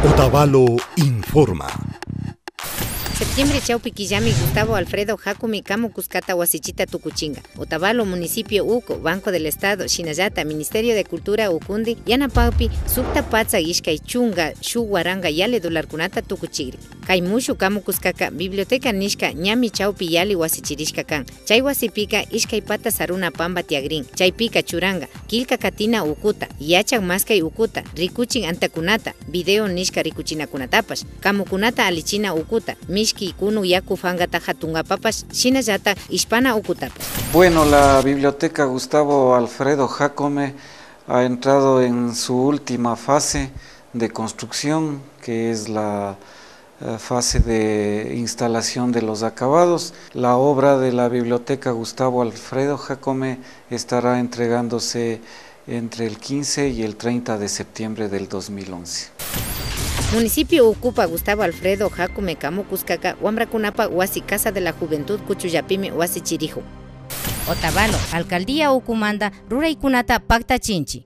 Otavalo informa. Septiembre chaupi Quillami Gustavo Alfredo Jacome Camu Cuscata Huasichita Tucuchinga. Otavalo Municipio Uco, Banco del Estado, Shinayata, Ministerio de Cultura Ucundi, Yanapaupi, Sukta Patza Ishkay Chunga, Shuwaranga Yale Dularkunata Tucuchigri. Kaimushu Camu Cuscaca, Biblioteca Nishka, Ñami Chaupi Yali Huasichirishka Kan. Chay Huasipika, Ishkay Pata Saruna Pamba Tiagrin, Chaypika Churanga, Kilka Katina Ukuta, Yachak Maskay Ukuta, Rikuchin Antakunata, Video Nishka Rikuchinakunatapash, Kamukunata Alichina Ukuta, Mishki Kunu Yaku Fangata Hatungapapas, Shinayata, Hispana Ukutapas. Bueno, la Biblioteca Gustavo Alfredo Jacome ha entrado en su última fase de construcción, que es la fase de instalación de los acabados. La obra de la Biblioteca Gustavo Alfredo Jacome estará entregándose entre el 15 y el 30 de septiembre del 2011. Municipio Ucupa Gustavo Alfredo Jacome Camu Cuscaca, Huambracunapa, Huasi Casa de la Juventud Cuchuyapime, Huasi Chirijo. Otavalo, Alcaldía Ucumanda, Ruraykunata Pacta Chinchi.